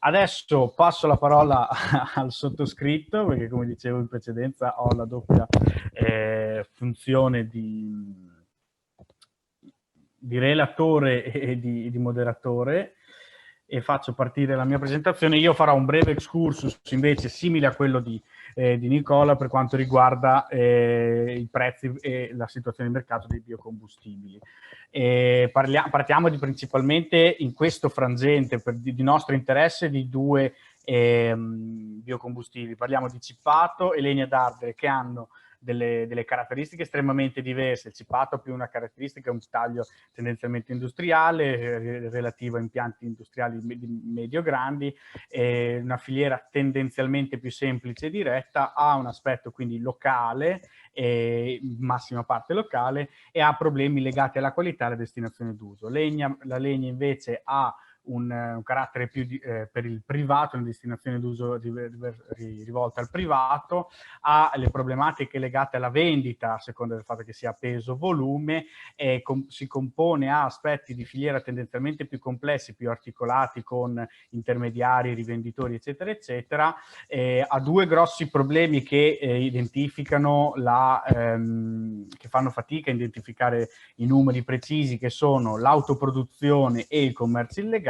Adesso passo la parola al sottoscritto, perché come dicevo in precedenza ho la doppia funzione di relatore e di moderatore, e faccio partire la mia presentazione. Io farò un breve excursus invece simile a quello di Nicola per quanto riguarda i prezzi e la situazione di mercato dei biocombustibili. Partiamo principalmente in questo frangente di nostro interesse di due biocombustibili. Parliamo di cippato e legna d'ardere, che hanno delle caratteristiche estremamente diverse. Il cippato ha più una caratteristica, un taglio tendenzialmente industriale, relativo a impianti industriali medio-grandi, una filiera tendenzialmente più semplice e diretta, ha un aspetto quindi locale, in massima parte locale, e ha problemi legati alla qualità e alla destinazione d'uso. La legna invece ha un carattere più per il privato, una destinazione d'uso rivolta al privato, ha le problematiche legate alla vendita, a seconda del fatto che sia peso, volume, e si compone a aspetti di filiera tendenzialmente più complessi, più articolati, con intermediari, rivenditori, eccetera, eccetera. Ha due grossi problemi che identificano che fanno fatica a identificare i numeri precisi, che sono l'autoproduzione e il commercio illegale,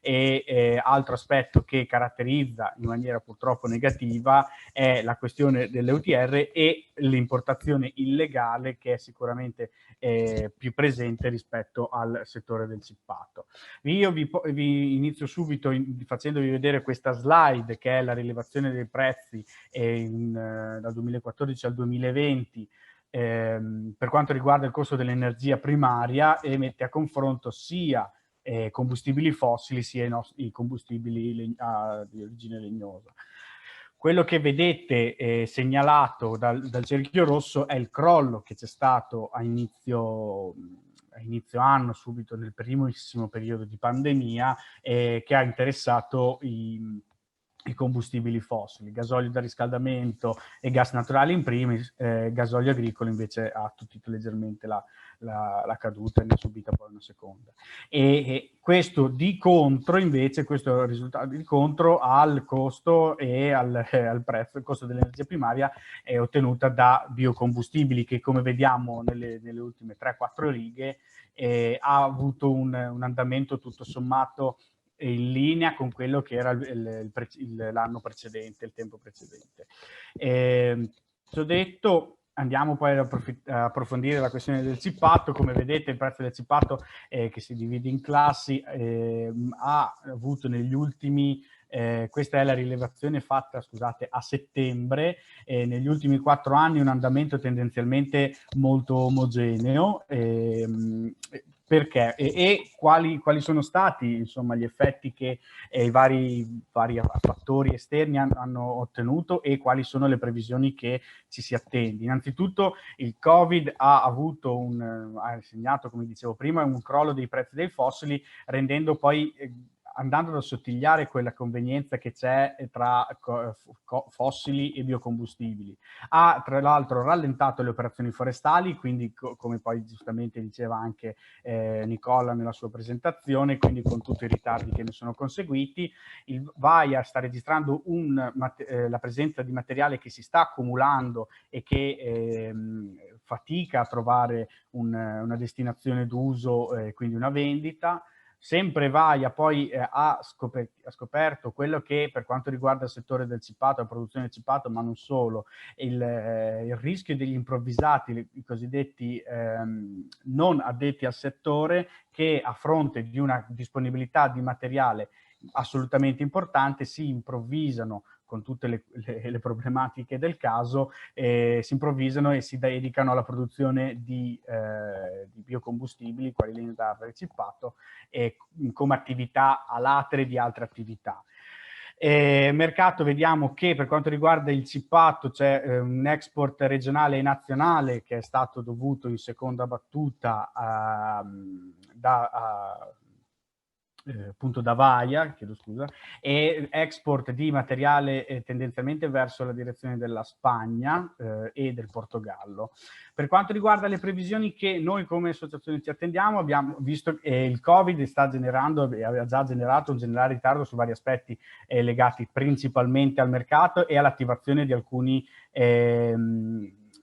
e altro aspetto che caratterizza in maniera purtroppo negativa è la questione delle UTR e l'importazione illegale, che è sicuramente più presente rispetto al settore del cippato. Io vi inizio subito facendovi vedere questa slide, che è la rilevazione dei prezzi dal 2014 al 2020 per quanto riguarda il costo dell'energia primaria, e mette a confronto sia combustibili fossili sia i combustibili di origine legnosa. Quello che vedete segnalato dal cerchio rosso è il crollo che c'è stato a inizio anno, subito nel primissimo periodo di pandemia, che ha interessato i combustibili fossili, gasolio da riscaldamento e gas naturale in primis, gasolio agricolo invece ha attutito leggermente la caduta e ne ha subita poi una seconda. E questo di contro invece, questo risultato di contro al costo e al prezzo, il costo dell'energia primaria è ottenuta da biocombustibili, che come vediamo nelle ultime 3-4 righe ha avuto un andamento tutto sommato in linea con quello che era l'anno precedente, il tempo precedente. Ciò detto, andiamo poi ad approfondire la questione del cippato. Come vedete, il prezzo del cippato, che si divide in classi, ha avuto negli ultimi questa è la rilevazione fatta, scusate, a settembre, negli ultimi 4 anni un andamento tendenzialmente molto omogeneo. Perché? E quali sono stati, insomma, gli effetti che i vari fattori esterni hanno ottenuto, e quali sono le previsioni che ci si attende? Innanzitutto il Covid ha segnato, come dicevo prima, un crollo dei prezzi dei fossili, rendendo poi andando ad assottigliare quella convenienza che c'è tra fossili e biocombustibili. Ha tra l'altro rallentato le operazioni forestali, quindi come poi giustamente diceva anche Nicola nella sua presentazione, quindi con tutti i ritardi che ne sono conseguiti. Il VAIA sta registrando la presenza di materiale che si sta accumulando e che fatica a trovare una destinazione d'uso, quindi una vendita. Sempre Vaia poi ha scoperto quello che, per quanto riguarda il settore del cippato, la produzione del cippato, ma non solo, il rischio degli improvvisati, i cosiddetti non addetti al settore, che a fronte di una disponibilità di materiale assolutamente importante si improvvisano, con tutte le problematiche del caso, si improvvisano e si dedicano alla produzione di biocombustibili, quali legna d'ardere e cippato, come attività a latere di altre attività. Mercato, vediamo che per quanto riguarda il cippato c'è un export regionale e nazionale che è stato dovuto in seconda battuta appunto da Vaia, chiedo scusa, e export di materiale tendenzialmente verso la direzione della Spagna e del Portogallo. Per quanto riguarda le previsioni che noi come associazione ci attendiamo, abbiamo visto che il Covid sta generando e aveva già generato un generale ritardo su vari aspetti legati principalmente al mercato e all'attivazione di alcuni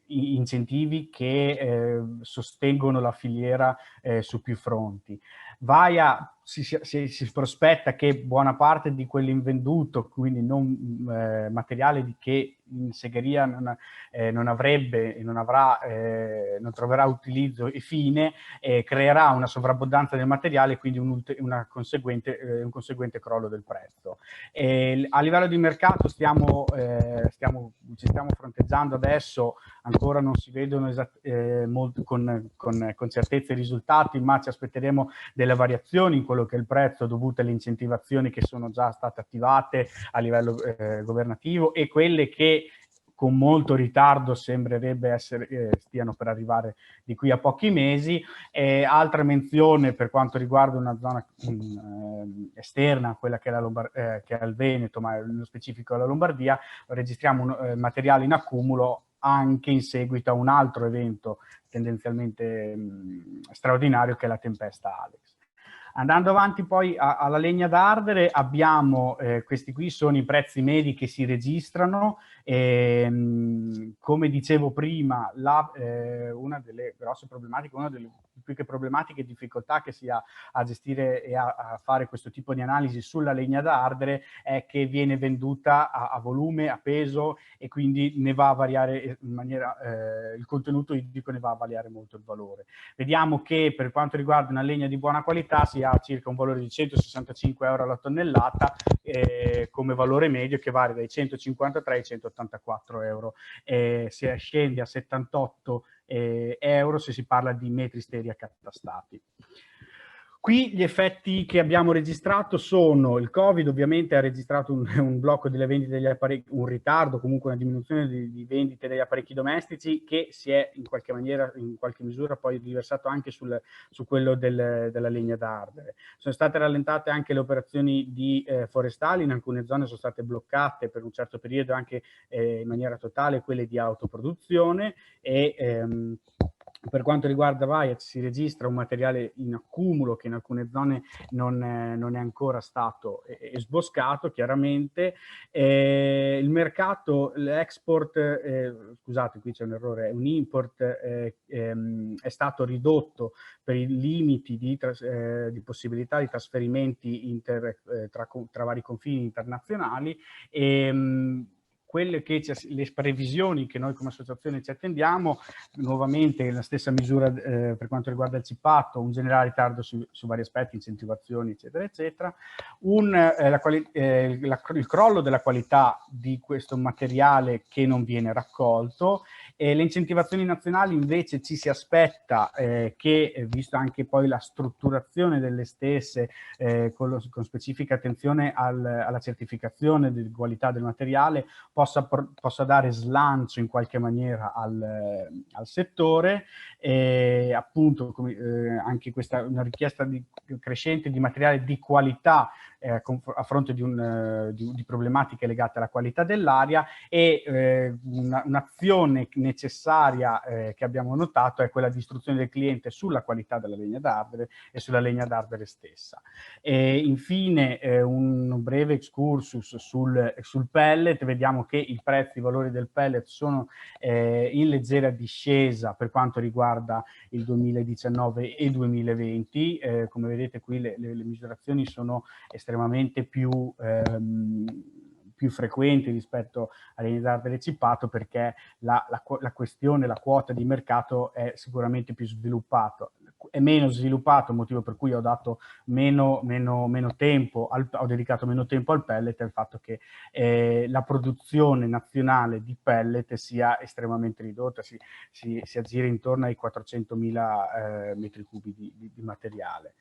incentivi che sostengono la filiera su più fronti. Vaia si prospetta che buona parte di quell'invenduto, quindi non materiale che in segheria non avrebbe e non troverà utilizzo e fine, creerà una sovrabbondanza del materiale e quindi un conseguente crollo del prezzo. A livello di mercato ci stiamo fronteggiando adesso, ancora non si vedono molto con certezza i risultati, ma ci aspetteremo delle variazioni in quello che è il prezzo dovute alle incentivazioni che sono già state attivate a livello governativo e quelle che con molto ritardo sembrerebbe stiano per arrivare di qui a pochi mesi. Altra menzione per quanto riguarda una zona esterna, quella che è il Veneto, ma nello specifico la Lombardia, registriamo materiale in accumulo anche in seguito a un altro evento tendenzialmente straordinario che è la tempesta Alex. Andando avanti poi alla legna da ardere, abbiamo, questi qui sono i prezzi medi che si registrano, come dicevo prima, una delle grosse problematiche, una delle più che problematiche e difficoltà che si ha a gestire e a fare questo tipo di analisi sulla legna da ardere è che viene venduta a volume, a peso e quindi ne va a variare in maniera, il contenuto idrico ne va a variare molto il valore. Vediamo che per quanto riguarda una legna di buona qualità si ha circa un valore di 165 euro alla tonnellata come valore medio che varia dai 153 ai 184 euro. Si scende a 78 euro se si parla di metri steri accatastati. Qui gli effetti che abbiamo registrato sono: il Covid ovviamente ha registrato un blocco delle vendite degli apparecchi, un ritardo, comunque una diminuzione di vendite degli apparecchi domestici che si è in qualche misura poi riversato anche su quello della legna da ardere. Sono state rallentate anche le operazioni forestali, in alcune zone sono state bloccate per un certo periodo anche in maniera totale quelle di autoproduzione e per quanto riguarda Vaia si registra un materiale in accumulo che in alcune zone non è ancora stato sboscato chiaramente. Il mercato, l'export, scusate qui c'è un errore, un import è stato ridotto per i limiti di possibilità di trasferimenti tra vari confini internazionali e le previsioni che noi come associazione ci attendiamo, nuovamente la stessa misura per quanto riguarda il cippato, un generale ritardo su vari aspetti, incentivazioni eccetera eccetera, il crollo della qualità di questo materiale che non viene raccolto. Le incentivazioni nazionali invece ci si aspetta che, vista anche poi la strutturazione delle stesse, con specifica attenzione alla certificazione di qualità del materiale, possa dare slancio in qualche maniera al settore, e appunto anche questa una richiesta crescente di materiale di qualità a fronte di problematiche legate alla qualità dell'aria e un'azione necessaria che abbiamo notato è quella di istruzione del cliente sulla qualità della legna d'ardere e sulla legna d'ardere stessa. E infine un breve excursus sul pellet. Vediamo che i valori del pellet sono in leggera discesa per quanto riguarda il 2019 e 2020. Come vedete qui le misurazioni sono estremamente più frequenti rispetto alle legna d'ardere cippato, perché la questione, la quota di mercato è sicuramente più sviluppato. È meno sviluppato, motivo per cui ho dato meno tempo, ho dedicato meno tempo al pellet, è il fatto che la produzione nazionale di pellet sia estremamente ridotta, si aggira intorno ai 400.000 metri cubi di materiale.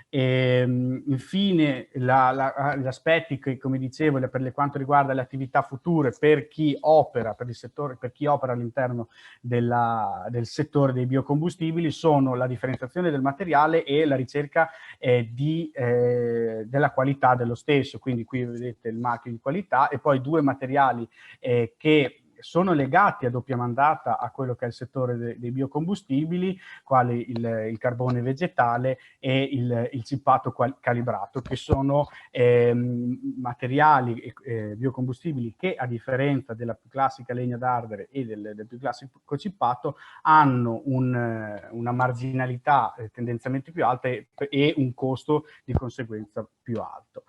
Infine gli aspetti che, come dicevo, per quanto riguarda le attività future per chi opera, all'interno del settore dei biocombustibili, sono la differenziazione valutazione del materiale e la ricerca della qualità dello stesso. Quindi qui vedete il marchio di qualità e poi due materiali che sono legati a doppia mandata a quello che è il settore dei biocombustibili, quali il carbone vegetale e il cippato calibrato, che sono materiali biocombustibili che, a differenza della più classica legna d'ardere e del più classico cippato, hanno una marginalità tendenzialmente più alta e un costo di conseguenza più alto.